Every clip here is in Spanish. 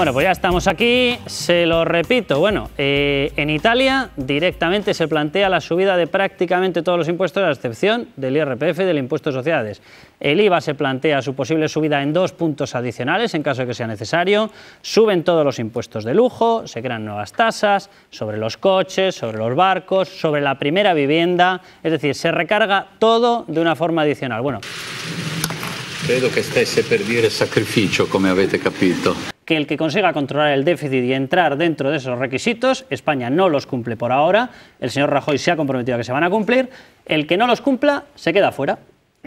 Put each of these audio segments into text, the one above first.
Bueno, pues ya estamos aquí, se lo repito. Bueno, en Italia directamente se plantea la subida de prácticamente todos los impuestos, a excepción del IRPF y del impuesto de sociedades. El IVA se plantea su posible subida en 2 puntos adicionales en caso de que sea necesario. Suben todos los impuestos de lujo, se crean nuevas tasas sobre los coches, sobre los barcos, sobre la primera vivienda. Es decir, se recarga todo de una forma adicional. Bueno, credo che stesse per dire sacrificio, come avete capito. Que el que consiga controlar el déficit y entrar dentro de esos requisitos, España no los cumple por ahora, el señor Rajoy se ha comprometido a que se van a cumplir, el que no los cumpla se queda fuera.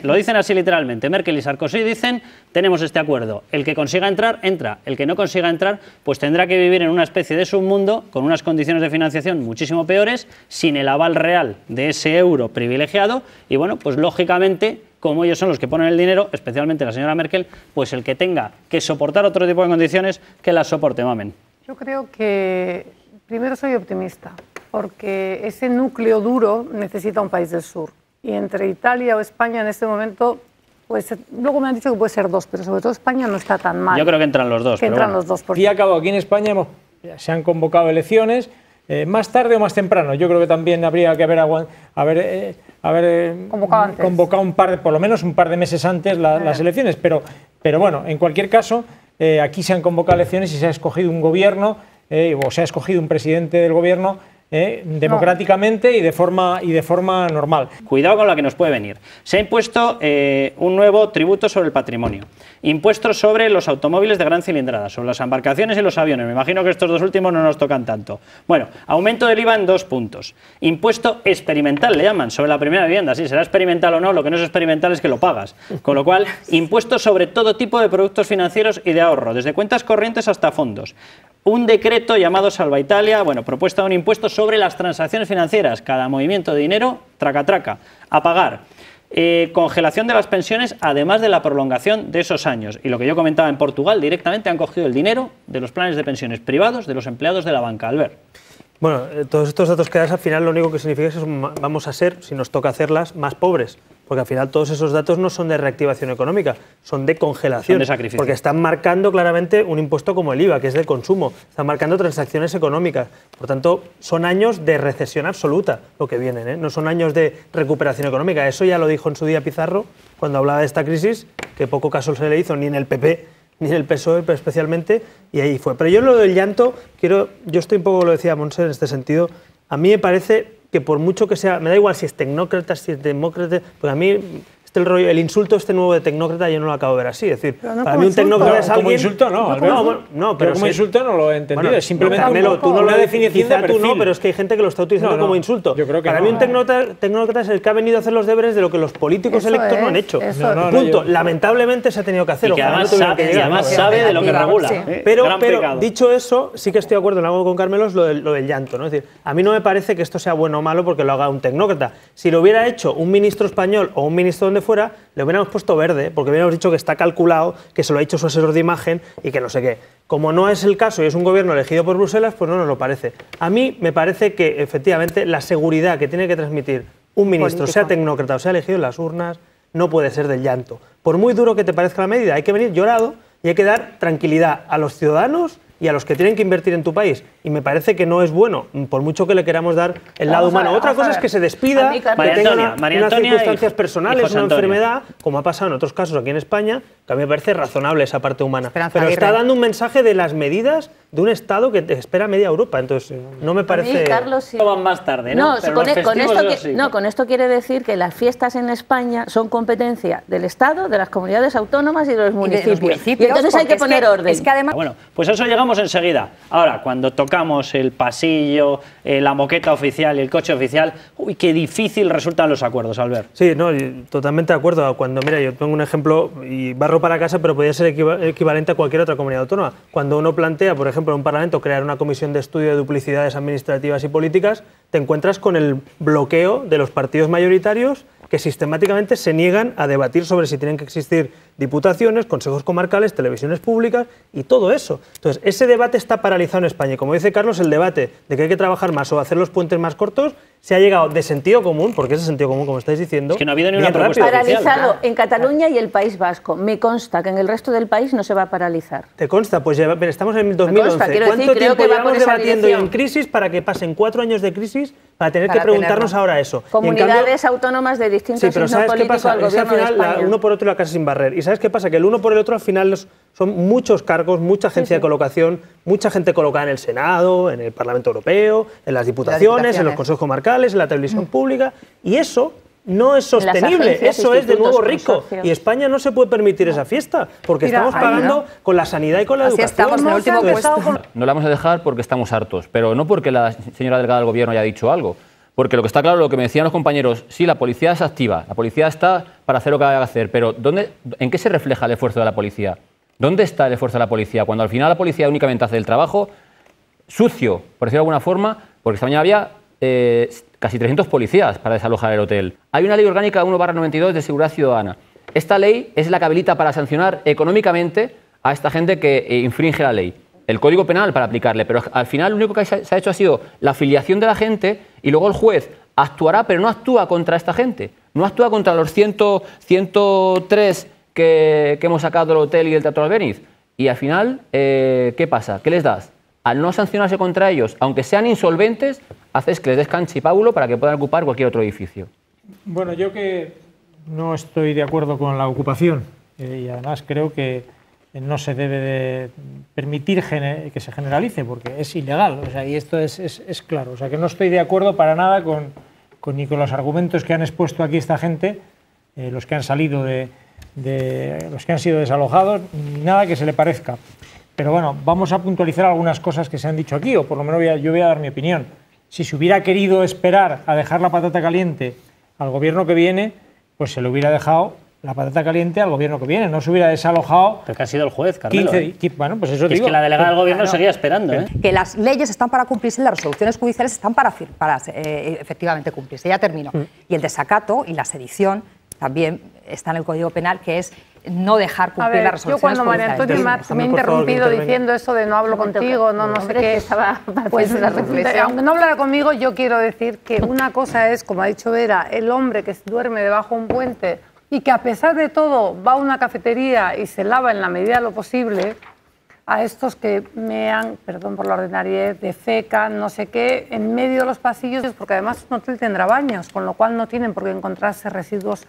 Lo dicen así literalmente, Merkel y Sarkozy dicen, tenemos este acuerdo, el que consiga entrar, entra, el que no consiga entrar, pues tendrá que vivir en una especie de submundo con unas condiciones de financiación muchísimo peores, sin el aval real de ese euro privilegiado y bueno, pues lógicamente, como ellos son los que ponen el dinero, especialmente la señora Merkel, pues el que tenga que soportar otro tipo de condiciones, que las soporte, mamen. Yo creo que, primero soy optimista, porque ese núcleo duro necesita un país del sur. Y entre Italia o España en este momento, pues luego me han dicho que puede ser 2, pero sobre todo España no está tan mal. Yo creo que entran los dos. Que entran los dos. Y acabo, aquí en España se han convocado elecciones, más tarde o más temprano. Yo creo que también habría que haber convocado por lo menos un par de meses antes las elecciones. Pero bueno, en cualquier caso, aquí se han convocado elecciones y se ha escogido un gobierno, o se ha escogido un presidente del gobierno democráticamente y de forma normal. Cuidado con la que nos puede venir. Se ha impuesto un nuevo tributo sobre el patrimonio, impuestos sobre los automóviles de gran cilindrada, sobre las embarcaciones y los aviones. Me imagino que estos dos últimos no nos tocan tanto. Bueno, aumento del IVA en 2 puntos. Impuesto experimental, le llaman, sobre la primera vivienda. Sí, será experimental o no, lo que no es experimental es que lo pagas. Con lo cual, impuestos sobre todo tipo de productos financieros y de ahorro, desde cuentas corrientes hasta fondos. Un decreto llamado Salva Italia, bueno, propuesta de un impuesto sobre las transacciones financieras, cada movimiento de dinero, traca, a pagar. Congelación de las pensiones, además de la prolongación de esos años. Y lo que yo comentaba en Portugal, directamente han cogido el dinero de los planes de pensiones privados de los empleados de la banca. Albert. Bueno, todos estos datos que das al final lo único que significa es que vamos a ser, si nos toca hacerlas, más pobres. Porque al final todos esos datos no son de reactivación económica, son de congelación. Son de sacrificio. Porque están marcando claramente un impuesto como el IVA, que es de consumo. Están marcando transacciones económicas. Por tanto, son años de recesión absoluta lo que vienen, ¿eh? No son años de recuperación económica. Eso ya lo dijo en su día Pizarro, cuando hablaba de esta crisis, que poco caso se le hizo ni en el PP ni en el PSOE, pero especialmente, y ahí fue. Pero yo lo del llanto, yo estoy un poco, lo decía Montse en este sentido, a mí me parece que por mucho que sea, me da igual si es tecnócrata, si es demócrata, porque a mí el insulto nuevo de tecnócrata yo no lo acabo de ver así, es decir, no para mí un tecnócrata es alguien... Como insulto no, pero como insulto no lo he entendido, bueno, es simplemente Carmelo, tú no una definición de perfil. Tú no, pero es que hay gente que lo está utilizando como insulto. Yo creo que para mí un tecnócrata es el que ha venido a hacer los deberes de lo que los políticos electos no han hecho. Punto. Lamentablemente se ha tenido que hacer. Y que además sabe de lo que regula. Pero dicho eso, sí que estoy de acuerdo en algo con Carmelo, es lo del llanto, ¿no? Es decir, a mí no me parece que esto sea bueno o malo porque lo haga un tecnócrata. Si lo hubiera hecho un ministro español o un ministro donde fuera, le hubiéramos puesto verde, porque hubiéramos dicho que está calculado, que se lo ha hecho su asesor de imagen y que no sé qué. Como no es el caso y es un gobierno elegido por Bruselas, pues no nos lo parece. A mí me parece que, efectivamente, la seguridad que tiene que transmitir un ministro, sea tecnócrata o sea elegido en las urnas, no puede ser del llanto. Por muy duro que te parezca la medida, hay que venir llorado y hay que dar tranquilidad a los ciudadanos y a los que tienen que invertir en tu país. Y me parece que no es bueno, por mucho que le queramos dar el lado humano. Otra cosa es que se despida, que tenga unas circunstancias personales, una enfermedad, como ha pasado en otros casos aquí en España, que a mí me parece razonable esa parte humana. Pero está dando un mensaje de las medidas de un Estado que espera media Europa. Entonces, no me parece... Sí, Carlos, sí. Van más tarde, ¿no? Con esto quiere decir que las fiestas en España son competencia del Estado, de las comunidades autónomas y de los municipios. Y entonces hay que poner orden. Es que además... Bueno, pues a eso llegamos enseguida. Ahora, cuando tocamos el pasillo, la moqueta oficial y el coche oficial, uy, qué difícil resultan los acuerdos, Albert. Sí, no, totalmente de acuerdo. Cuando, mira, yo pongo un ejemplo y barro para casa, pero podría ser equivalente a cualquier otra comunidad autónoma. Cuando uno plantea, por ejemplo, en un parlamento crear una comisión de estudio de duplicidades administrativas y políticas, te encuentras con el bloqueo de los partidos mayoritarios que sistemáticamente se niegan a debatir sobre si tienen que existir diputaciones, consejos comarcales, televisiones públicas y todo eso. Entonces, ese debate está paralizado en España. Y como dice Carlos, el debate de que hay que trabajar más o hacer los puentes más cortos se ha llegado de sentido común, porque es de sentido común, como estáis diciendo. Es que no ha habido ni una propuesta oficial. Paralizado en Cataluña y el País Vasco. Me consta que en el resto del país no se va a paralizar. ¿Te consta? Pues ya, estamos en el 2011. ¿Cuánto tiempo llevamos debatiendo y en crisis para que pasen 4 años de crisis para tener que preguntarnos ahora eso? Comunidades autónomas de distintos signos políticos al gobierno de España. Uno por otro la casa sin barrer. ¿Y sabes qué pasa? Que el uno por el otro al final son muchos cargos, mucha agencia de colocación, mucha gente colocada en el Senado, en el Parlamento Europeo, en las diputaciones, en los consejos comarcales, en la televisión pública, y eso no es sostenible, eso es de nuevo rico. Y España no se puede permitir esa fiesta, porque estamos pagando con la sanidad y con la educación. Estamos en el último puesto. No la vamos a dejar porque estamos hartos, pero no porque la señora delegada del Gobierno haya dicho algo. Porque lo que está claro, lo que me decían los compañeros, sí, la policía es activa, la policía está para hacer lo que haya que hacer, pero ¿en qué se refleja el esfuerzo de la policía? ¿Dónde está el esfuerzo de la policía? Cuando al final la policía únicamente hace el trabajo sucio, por decirlo de alguna forma, porque esta mañana había casi 300 policías para desalojar el hotel. Hay una ley orgánica 1/92 de seguridad ciudadana. Esta ley es la que habilita para sancionar económicamente a esta gente que infringe la ley. El Código Penal para aplicarle, pero al final lo único que se ha hecho ha sido la afiliación de la gente y luego el juez actuará, pero no actúa contra esta gente, no actúa contra los 103 que hemos sacado del hotel y del Teatro Albéniz. Y al final, ¿qué pasa? ¿Qué les das? Al no sancionarse contra ellos, aunque sean insolventes, haces que les des cancha y pábulo para que puedan ocupar cualquier otro edificio. Bueno, yo que no estoy de acuerdo con la ocupación y además creo que no se debe de permitir que se generalice porque es ilegal, o sea, y esto es claro. O sea, que no estoy de acuerdo para nada ni con los argumentos que han expuesto aquí esta gente, los que han salido de los que han sido desalojados, ni nada que se le parezca. Pero bueno, vamos a puntualizar algunas cosas que se han dicho aquí, o por lo menos yo voy a dar mi opinión. Si se hubiera querido esperar a dejar la patata caliente al gobierno que viene, pues se le hubiera dejado la patata caliente al gobierno que viene, no se hubiera desalojado. Pero que ha sido el juez, Carmelo. Bueno, pues eso digo. Es que la delegada del gobierno seguía esperando. Que las leyes están para cumplirse, las resoluciones judiciales están para efectivamente cumplirse. Ya termino. Y el desacato y la sedición también está en el Código Penal, que es no dejar cumplir las resoluciones. Yo cuando María Antonia me ha interrumpido diciendo eso de no hablo contigo, no sé qué, pues aunque no hablara conmigo, yo quiero decir que una cosa es, como ha dicho Vera, el hombre que duerme debajo de un puente y que a pesar de todo va a una cafetería y se lava en la medida de lo posible, a estos que mean, perdón por la ordinariedad, defecan, no sé qué, en medio de los pasillos, porque además un hotel tendrá baños, con lo cual no tienen por qué encontrarse residuos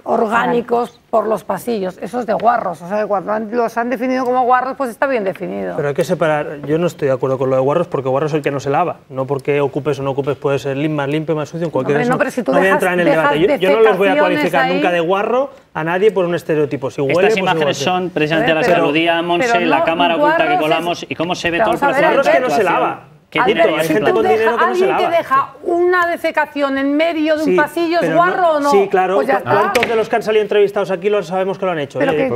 orgánicos por los pasillos. Eso es de guarros, o sea, cuando los han definido como guarros, pues está bien definido. Pero hay que separar, yo no estoy de acuerdo con lo de guarros, porque guarro es el que no se lava, no porque ocupes o no ocupes puede ser más limpio, más sucio, en cualquier caso. No, pero si tú no voy a entrar en el debate. Yo no los voy a cualificar nunca de guarro a nadie por un estereotipo. Si huele, estas imágenes son precisamente a las que aludía Monse, la cámara oculta que colamos y cómo se ve todo el proceso. Guarros que no se lava. Albert, si tú alguien que deja una defecación en medio de un pasillo, ¿es guarro o no? Sí, claro. Pues ¿Cuántos de los que han salido entrevistados aquí lo sabemos que lo han hecho? Pero es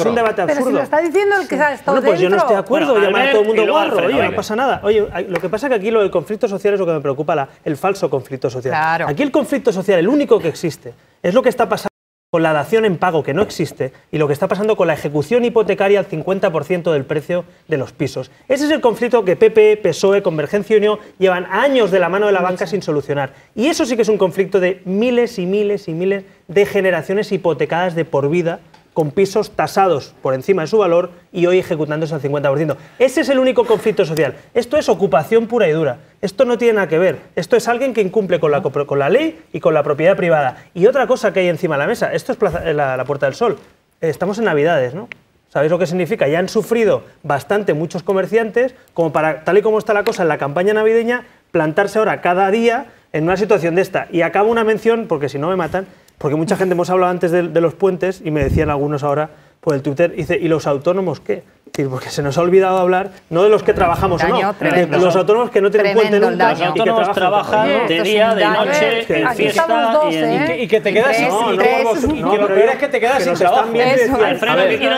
un debate absurdo. Pero si lo está diciendo el que ha estado dentro. Pues yo no estoy de acuerdo llamar a todo el mundo guarro. Oye, no pasa nada. Oye, lo que pasa es que aquí lo del conflicto social es lo que me preocupa, el falso conflicto social. Claro. Aquí el conflicto social, el único que existe, es lo que está pasando con la dación en pago, que no existe, y lo que está pasando con la ejecución hipotecaria al 50% del precio de los pisos. Ese es el conflicto que PP, PSOE, Convergencia y Unión llevan años de la mano de la banca sin solucionar. Y eso sí que es un conflicto de miles y miles y miles de generaciones hipotecadas de por vida, con pisos tasados por encima de su valor y hoy ejecutándose al 50%. Ese es el único conflicto social. Esto es ocupación pura y dura. Esto no tiene nada que ver. Esto es alguien que incumple con la ley y con la propiedad privada. Y otra cosa que hay encima de la mesa, esto es la Puerta del Sol. Estamos en Navidades, ¿no? ¿Sabéis lo que significa? Ya han sufrido bastante muchos comerciantes como para, tal y como está la cosa en la campaña navideña, plantarse ahora cada día en una situación de esta. Y acabo una mención, porque si no me matan, porque mucha gente hemos hablado antes de los puentes y me decían algunos ahora por el Twitter, dice, ¿y los autónomos qué? Porque se nos ha olvidado hablar, no de los que trabajamos o no, de los autónomos que no tienen puente nunca. Los autónomos trabajan de día, de noche, en fiesta y que te quedas sin trabajo.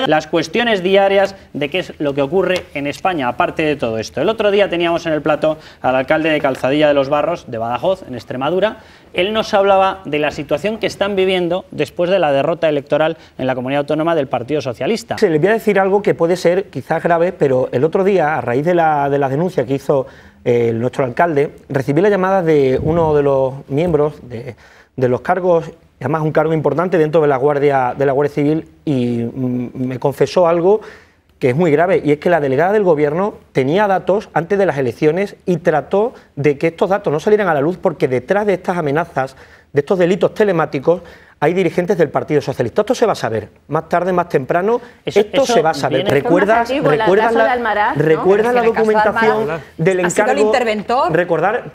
Las cuestiones diarias de qué es lo que ocurre en España, aparte de todo esto. El otro día teníamos en el plató al alcalde de Calzadilla de los Barros, de Badajoz, en Extremadura, él nos hablaba de la situación que están viviendo después de la derrota electoral en la comunidad autónoma del Partido Socialista. Sí, les voy a decir algo que puede ser quizás grave, pero el otro día, a raíz de la denuncia que hizo nuestro alcalde, recibí la llamada de uno de los miembros de los cargos, además un cargo importante dentro de la Guardia Civil, y me confesó algo que es muy grave, y es que la delegada del Gobierno tenía datos antes de las elecciones y trató de que estos datos no salieran a la luz, porque detrás de estas amenazas, de estos delitos telemáticos, hay dirigentes del Partido Socialista. Esto se va a saber, más tarde, más temprano, esto se va a saber. ¿Recuerdas la documentación del encargo? ¿Ha sido el interventor? Recordar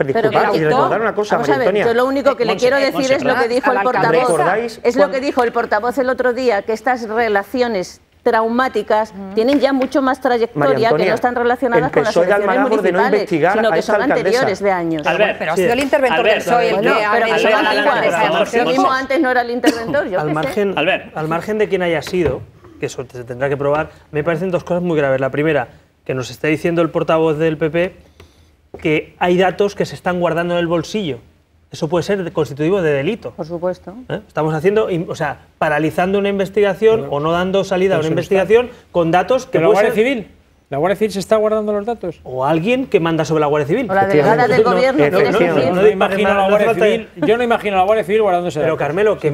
una cosa, María Antonia. Yo lo único que le quiero decir es lo que dijo el portavoz. Es lo que dijo el portavoz el otro día, que estas relaciones traumáticas tienen ya mucho más trayectoria, que no están relacionadas con las elecciones municipales, sino que son anteriores de años. Pero ha sido el interventor del PSOE el que pero que son antiguas. Lo mismo antes no era el interventor, yo al margen de quién haya sido, que eso se tendrá que probar, me parecen dos cosas muy graves. La primera, que nos está diciendo el portavoz del PP que hay datos que se están guardando en el bolsillo. Eso puede ser constitutivo de delito. Por supuesto. Estamos haciendo, paralizando una investigación o no dando salida a una investigación con datos que puede ser... ¿La Guardia Civil? ¿La Guardia Civil se está guardando los datos? O alguien que manda sobre la Guardia Civil. O la delegada del Gobierno. No imagino a la Guardia Civil. Yo no imagino a la Guardia Civil guardándose datos. Pero Carmelo, que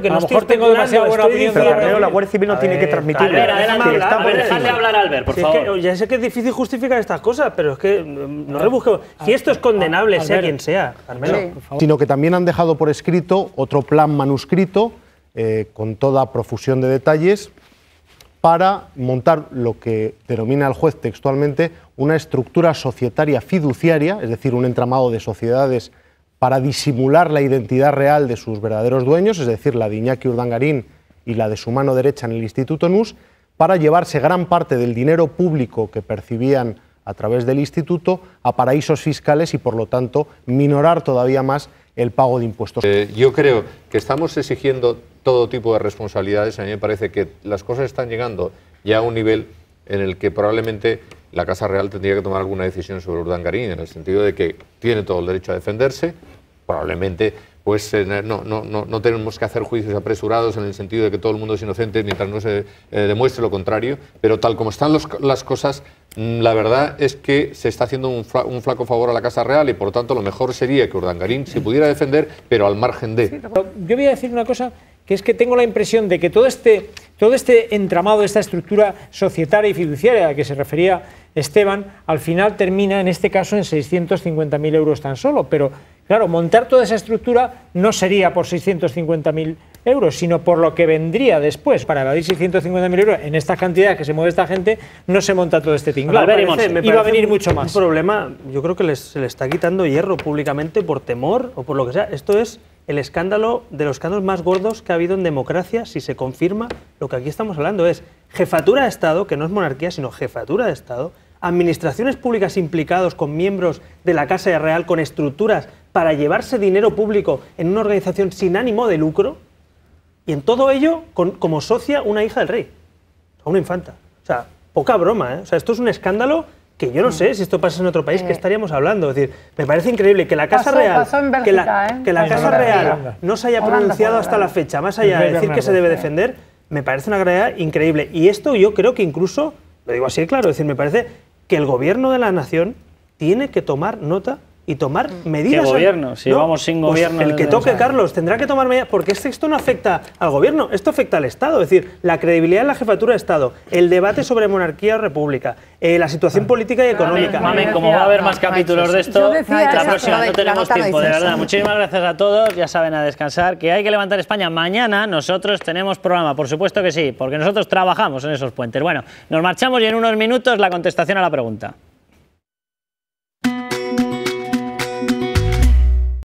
no estoy tengo demasiado buena opinión. Pero Carmelo, la Guardia Civil no tiene que transmitirlo. Déjale hablar a Albert, por favor. Ya sé que es difícil justificar estas cosas, pero es que no rebusquemos. Si esto es condenable, sea quien sea, Carmelo. Sino que también han dejado por escrito otro plan manuscrito con toda profusión de detalles para montar lo que denomina el juez textualmente una estructura societaria fiduciaria, es decir, un entramado de sociedades para disimular la identidad real de sus verdaderos dueños, es decir, la de Iñaki Urdangarín y la de su mano derecha en el Instituto NUS, para llevarse gran parte del dinero público que percibían a través del instituto a paraísos fiscales y, por lo tanto, minorar todavía más el pago de impuestos. Yo creo que estamos exigiendo todo tipo de responsabilidades. A mí me parece que las cosas están llegando ya a un nivel en el que probablemente la Casa Real tendría que tomar alguna decisión sobre Urdangarín, en el sentido de que tiene todo el derecho a defenderse. Probablemente pues no tenemos que hacer juicios apresurados en el sentido de que todo el mundo es inocente mientras no se demuestre lo contrario, pero tal como están las cosas, la verdad es que se está haciendo un flaco favor a la Casa Real y por lo tanto lo mejor sería que Urdangarín se pudiera defender, pero al margen de... Yo voy a decir una cosa, que es que tengo la impresión de que todo este entramado, esta estructura societaria y fiduciaria a la que se refería Esteban, al final termina, en este caso, en 650.000 euros tan solo. Pero, claro, montar toda esa estructura no sería por 650.000 euros, sino por lo que vendría después. Para evadir 650.000 euros en estas cantidades que se mueve esta gente, no se monta todo este tinglado. Iba a venir mucho más. Un problema, yo creo que se le está quitando hierro públicamente por temor o por lo que sea. Esto es el escándalo de los escándalos más gordos que ha habido en democracia. Si se confirma, lo que aquí estamos hablando es jefatura de Estado, que no es monarquía, sino jefatura de Estado, administraciones públicas implicados con miembros de la Casa Real, con estructuras para llevarse dinero público en una organización sin ánimo de lucro, y en todo ello como socia una hija del rey, una infanta. O sea, poca broma, ¿eh? O sea, esto es un escándalo que yo no sé si esto pasa en otro país, ¿qué estaríamos hablando? Es decir, me parece increíble que la Casa Real, que la Casa Real no se haya pronunciado hasta la fecha, más allá de decir que se debe defender, me parece una gravedad increíble. Y esto yo creo que incluso, lo digo así claro, es decir, me parece que el gobierno de la nación tiene que tomar nota y tomar medidas. ¿Qué gobierno? Si vamos sin gobierno. Pues el que toque, Carlos, tendrá que tomar medidas, porque esto no afecta al gobierno, esto afecta al Estado. Es decir, la credibilidad en la jefatura de Estado, el debate sobre monarquía o república, la situación política y económica. Mamen, como va a haber más capítulos de esto, la próxima no tenemos tiempo, de verdad. Muchísimas gracias a todos, ya saben, a descansar, que hay que levantar España. Mañana nosotros tenemos programa, por supuesto que sí, porque nosotros trabajamos en esos puentes. Bueno, nos marchamos y en unos minutos la contestación a la pregunta.